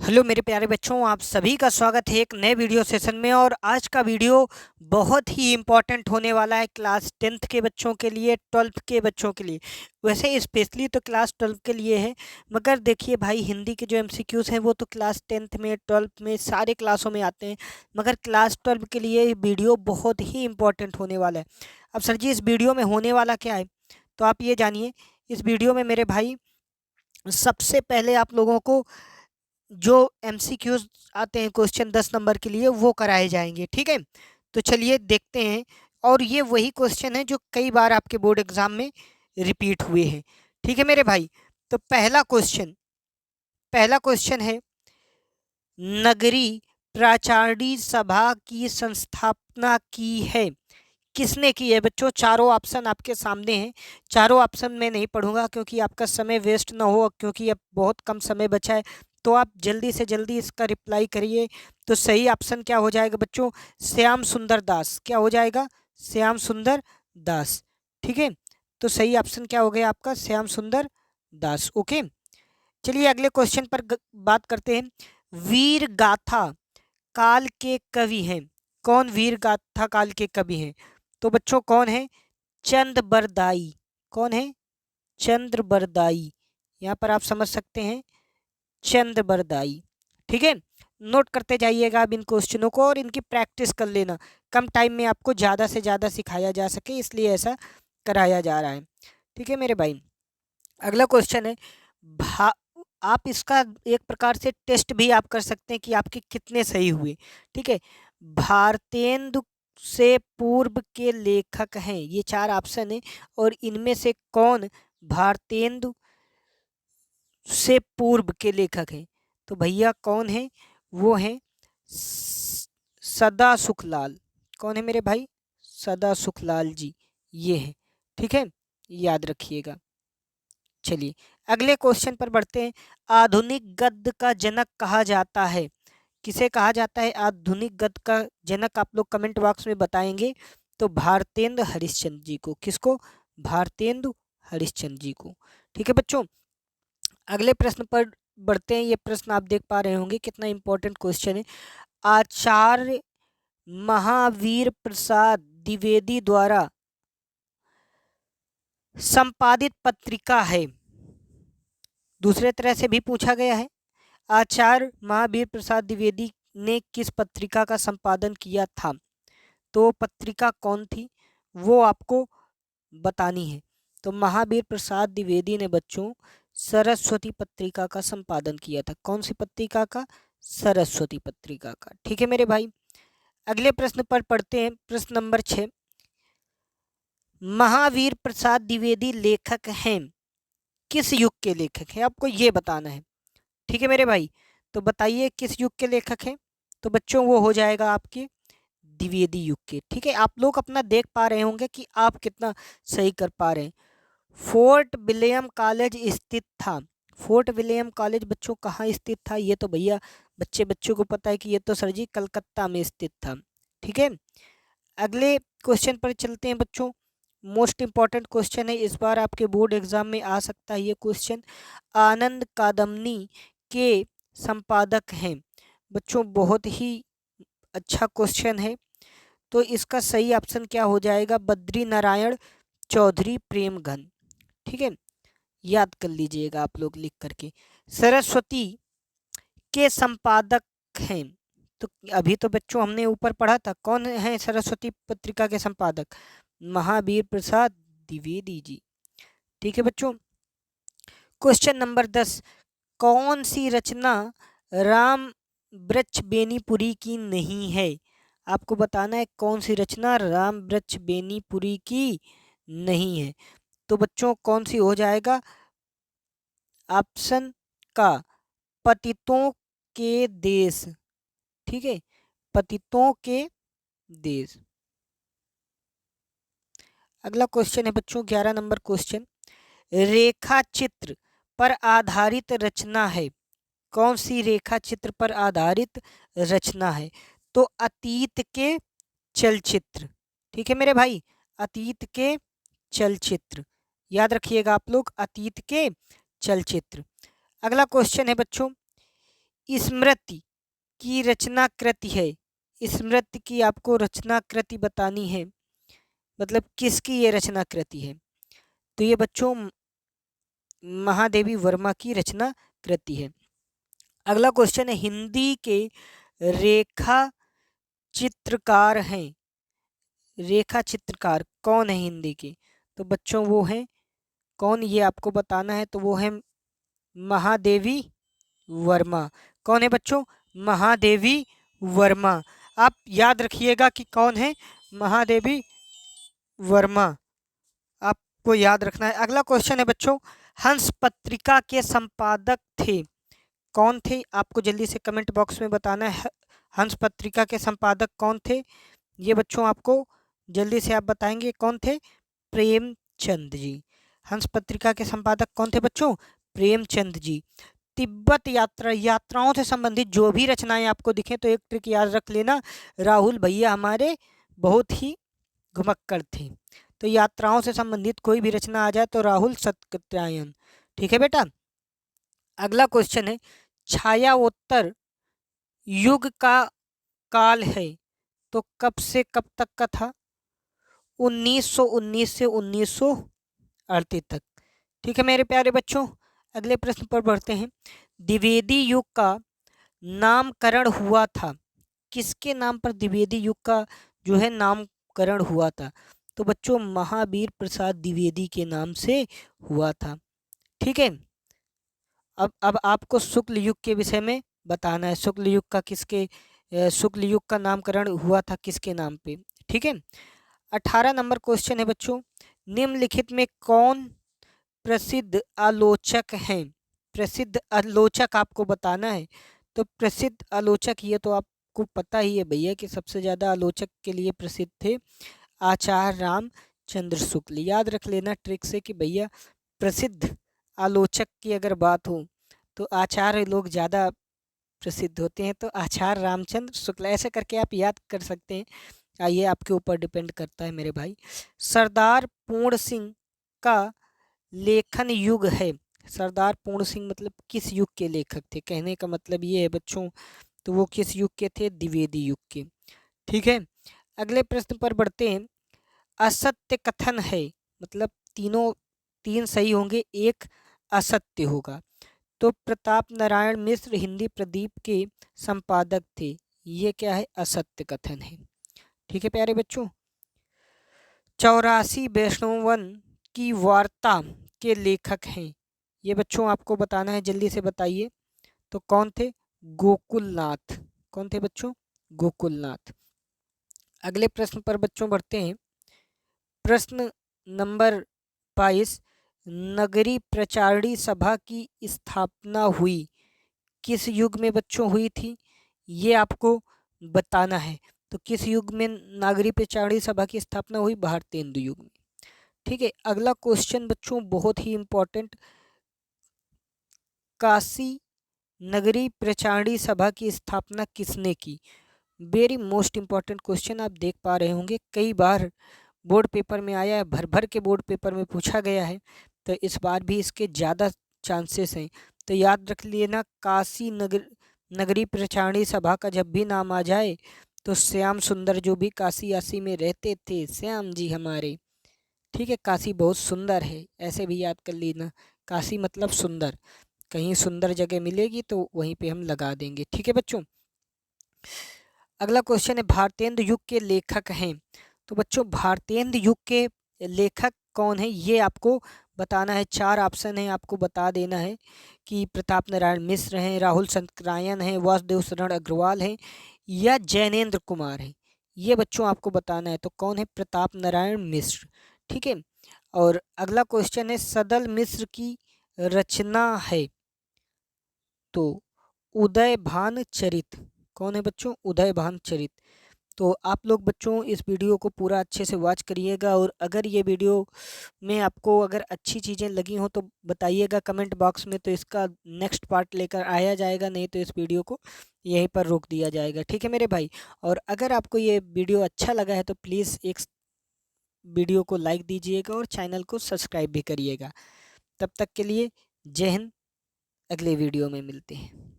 Hello मेरे प्यारे बच्चों, आप सभी का स्वागत है एक नए वीडियो सेशन में। और आज का वीडियो बहुत ही इम्पोर्टेंट होने वाला है क्लास 10th के बच्चों के लिए, 12th के बच्चों के लिए। वैसे स्पेशली तो क्लास 12 के लिए है, मगर देखिए भाई, हिंदी के जो एमसीक्यूज़ हैं वो तो क्लास 10th में, 12th में, सारे क्लासों में आते हैं। मगर क्लास 12 के लिए वीडियो बहुत ही इम्पोर्टेंट होने वाला है। अब सर जी, इस वीडियो में होने वाला क्या है, तो आप ये जानिए। इस वीडियो में मेरे भाई सबसे पहले आप लोगों को जो एमसीक्यूज आते हैं क्वेश्चन 10 नंबर के लिए, वो कराए जाएंगे। ठीक है, तो चलिए देखते हैं। और ये वही क्वेश्चन है जो कई बार आपके बोर्ड एग्जाम में रिपीट हुए हैं। ठीक है मेरे भाई, तो पहला क्वेश्चन है, नगरी प्राचार्य सभा की संस्थापना की है, किसने की है? बच्चों, चारों ऑप्शन आपके सामने हैं। चारों ऑप्शन मैं नहीं पढ़ूंगा क्योंकि आपका समय वेस्ट ना हो, क्योंकि अब बहुत कम समय बचा है। तो आप जल्दी से जल्दी इसका रिप्लाई करिए। तो सही ऑप्शन क्या हो जाएगा बच्चों? श्याम सुंदर दास। क्या हो जाएगा? श्याम सुंदर दास। ठीक है, तो सही ऑप्शन क्या हो गया आपका? श्याम सुंदर दास। ओके, चलिए अगले क्वेश्चन पर बात करते हैं। वीर गाथा काल के कवि हैं। कौन वीर गाथा काल के कवि हैं? तो बच्चों कौन है? चंद बरदाई। कौन है? चंद्र बरदाई। यहाँ पर आप समझ सकते हैं, चंद बरदाई। ठीक है, नोट करते जाइएगा आप इन क्वेश्चनों को और इनकी प्रैक्टिस कर लेना। कम टाइम में आपको ज़्यादा से ज़्यादा सिखाया जा सके, इसलिए ऐसा कराया जा रहा है। ठीक है मेरे भाई, अगला क्वेश्चन है, भा आप इसका एक प्रकार से टेस्ट भी आप कर सकते हैं कि आपके कितने सही हुए। ठीक है, भारतेंदु से पूर्व के लेखक हैं, ये चार ऑप्शन है, और इनमें से कौन भारतेंदु से पूर्व के लेखक हैं? तो भैया कौन है? वो हैं सदा सुखलाल। कौन है मेरे भाई? सदा सुखलाल जी, ये है। ठीक है, याद रखिएगा। चलिए अगले क्वेश्चन पर बढ़ते हैं। आधुनिक गद्य का जनक कहा जाता है, किसे कहा जाता है आधुनिक गद्य का जनक? आप लोग कमेंट बॉक्स में बताएंगे। तो भारतेंदु हरिश्चंद्र जी को। किसको? भारतेंदु हरिश्चंद्र जी को। ठीक है बच्चों, अगले प्रश्न पर बढ़ते हैं। ये प्रश्न आप देख पा रहे होंगे कितना इंपॉर्टेंट क्वेश्चन है। आचार्य महावीर प्रसाद द्विवेदी द्वारा संपादित पत्रिका है। दूसरे तरह से भी पूछा गया है, आचार्य महावीर प्रसाद द्विवेदी ने किस पत्रिका का संपादन किया था? तो पत्रिका कौन थी, वो आपको बतानी है। तो महावीर प्रसाद द्विवेदी ने बच्चों सरस्वती पत्रिका का संपादन किया था। कौन सी पत्रिका का? सरस्वती पत्रिका का। ठीक है मेरे भाई, अगले प्रश्न पर पढ़ते हैं। प्रश्न नंबर 6, महावीर प्रसाद द्विवेदी लेखक हैं, किस युग के लेखक हैं? आपको ये बताना है। ठीक है मेरे भाई, तो बताइए किस युग के लेखक हैं? तो बच्चों वो हो जाएगा आपके द्विवेदी युग के। ठीक है, आप लोग अपना देख पा रहे होंगे कि आप कितना सही कर पा रहे हैं। फोर्ट विलियम कॉलेज स्थित था। फोर्ट विलियम कॉलेज बच्चों कहाँ स्थित था? ये तो भैया बच्चों को पता है कि ये तो सर जी कलकत्ता में स्थित था। ठीक है, अगले क्वेश्चन पर चलते हैं बच्चों। मोस्ट इंपॉर्टेंट क्वेश्चन है, इस बार आपके बोर्ड एग्जाम में आ सकता है ये क्वेश्चन। आनंद कादम्बनी के संपादक हैं। बच्चों बहुत ही अच्छा क्वेश्चन है। तो इसका सही ऑप्शन क्या हो जाएगा? बद्री नारायण चौधरी प्रेमघन। ठीक है, याद कर लीजिएगा आप लोग लिख करके। सरस्वती के संपादक हैं, तो अभी तो बच्चों हमने ऊपर पढ़ा था कौन है सरस्वती पत्रिका के संपादक? महावीर प्रसाद द्विवेदी जी। ठीक है बच्चों, क्वेश्चन नंबर 10, कौन सी रचना राम वृक्ष बेनीपुरी की नहीं है? आपको बताना है कौन सी रचना राम वृक्ष बेनीपुरी की नहीं है। तो बच्चों कौन सी हो जाएगा? ऑप्शन का पतितों के देश। ठीक है, पतितों के देश। अगला क्वेश्चन है बच्चों 11 नंबर क्वेश्चन, रेखा चित्र पर आधारित रचना है। कौन सी रेखा चित्र पर आधारित रचना है? तो अतीत के चलचित्र। ठीक है मेरे भाई, अतीत के चलचित्र, याद रखिएगा आप लोग, अतीत के चलचित्र। अगला क्वेश्चन है बच्चों, स्मृति की रचना कृति है। स्मृति की आपको रचना कृति बतानी है, मतलब किसकी ये रचना कृति है। तो ये बच्चों महादेवी वर्मा की रचना कृति है। अगला क्वेश्चन है, हिंदी के रेखा चित्रकार हैं। रेखा चित्रकार कौन है हिंदी के? तो बच्चों वो हैं कौन, ये आपको बताना है। तो वो है महादेवी वर्मा। कौन है बच्चों? महादेवी वर्मा। आप याद रखिएगा कि कौन है महादेवी वर्मा, आपको याद रखना है। अगला क्वेश्चन है बच्चों, हंस पत्रिका के संपादक थे। कौन थे? आपको जल्दी से कमेंट बॉक्स में बताना है। हंस पत्रिका के संपादक कौन थे? ये बच्चों आपको जल्दी से आप बताएंगे कौन थे? प्रेमचंद जी। हंस पत्रिका के संपादक कौन थे बच्चों? प्रेमचंद जी। तिब्बत यात्रा, यात्राओं से संबंधित जो भी रचनाएं आपको दिखें तो एक ट्रिक याद रख लेना, राहुल भैया हमारे बहुत ही घुमक्कड़ थे। तो यात्राओं से संबंधित कोई भी रचना आ जाए तो राहुल सत्यायन। ठीक है बेटा। अगला क्वेश्चन है, छायाओत्तर युग का काल है तो कब से कब तक का था? 1919 से 1938 तक। ठीक है मेरे प्यारे बच्चों। अगले प्रश्न पर बढ़ते हैं, द्विवेदी युग का नामकरण हुआ था। किसके नाम पर द्विवेदी युग का जो है नामकरण हुआ था? तो बच्चों महावीर प्रसाद द्विवेदी के नाम से हुआ था। ठीक है। अब आपको शुक्ल युग के विषय में बताना है। शुक्ल युग का शुक्ल युग का नामकरण हुआ था किसके नाम पे? ठीक है। 18 नंबर क्वेश्चन है बच्चों, निम्नलिखित में कौन प्रसिद्ध आलोचक हैं? प्रसिद्ध आलोचक आपको बताना है। तो प्रसिद्ध आलोचक ये तो आपको पता ही है भैया कि सबसे ज़्यादा आलोचक के लिए प्रसिद्ध थे आचार्य रामचंद्र शुक्ल। याद रख लेना ट्रिक से कि भैया प्रसिद्ध आलोचक की अगर बात हो तो आचार्य लोग ज़्यादा प्रसिद्ध होते हैं, तो आचार्य रामचंद्र शुक्ल ऐसे करके आप याद कर सकते हैं। आइए आपके ऊपर डिपेंड करता है मेरे भाई। सरदार पूर्ण सिंह का लेखन युग है। सरदार पूर्ण सिंह मतलब किस युग के लेखक थे? कहने का मतलब ये है बच्चों, तो वो किस युग के थे? द्विवेदी युग के। ठीक है। अगले प्रश्न पर बढ़ते हैं, असत्य कथन है, मतलब तीन सही होंगे, एक असत्य होगा। तो प्रताप नारायण मिश्र हिंदी प्रदीप के संपादक थे। ये क्या है? असत्य कथन है। ठीक है प्यारे बच्चों। 84 वैष्णवन की वार्ता के लेखक हैं। ये बच्चों आपको बताना है, जल्दी से बताइए। तो कौन थे? गोकुलनाथ। कौन थे बच्चों? गोकुलनाथ। अगले प्रश्न पर बच्चों बढ़ते हैं। प्रश्न नंबर 22, नगरी प्रचारणी सभा की स्थापना हुई किस युग में बच्चों हुई थी? ये आपको बताना है। तो किस युग में नागरी प्रचारणी सभा की स्थापना हुई? भारतेंदु युग में। ठीक है। अगला क्वेश्चन बच्चों बहुत ही इंपॉर्टेंट, काशी नगरी प्रचारणी सभा की स्थापना किसने की? Very most important question. आप देख पा रहे होंगे कई बार बोर्ड पेपर में आया है, भर भर के बोर्ड पेपर में पूछा गया है, तो इस बार भी इसके ज़्यादा चांसेस हैं। तो याद रख लेना, काशी नगरी प्रचारणी सभा का जब भी नाम आ जाए तो श्याम सुंदर जो भी काशी आसी में रहते थे, श्याम जी हमारे। ठीक है। काशी बहुत सुंदर है, ऐसे भी याद कर लेना, काशी मतलब सुंदर। कहीं सुंदर जगह मिलेगी तो वहीं पे हम लगा देंगे। ठीक है बच्चों। अगला क्वेश्चन है, भारतेंदु युग के लेखक हैं। तो बच्चों भारतेंदु युग के लेखक कौन है ये आपको बताना है। 4 ऑप्शन है, आपको बता देना है कि प्रताप नारायण मिश्र हैं, राहुल शंकरायन हैं, वासुदेव शरण अग्रवाल हैं या जैनेन्द्र कुमार हैं। ये बच्चों आपको बताना है। तो कौन है? प्रताप नारायण मिश्र। ठीक है। और अगला क्वेश्चन है, सदल मिश्र की रचना है। तो उदयभान चरित। कौन है बच्चों? उदयभान चरित। तो आप लोग बच्चों इस वीडियो को पूरा अच्छे से वॉच करिएगा, और अगर ये वीडियो में आपको अगर अच्छी चीज़ें लगी हों तो बताइएगा कमेंट बॉक्स में, तो इसका नेक्स्ट पार्ट लेकर आया जाएगा, नहीं तो इस वीडियो को यहीं पर रोक दिया जाएगा। ठीक है मेरे भाई। और अगर आपको ये वीडियो अच्छा लगा है तो प्लीज़ एक वीडियो को लाइक दीजिएगा और चैनल को सब्सक्राइब भी करिएगा। तब तक के लिए जय हिंद। अगले वीडियो में मिलते हैं।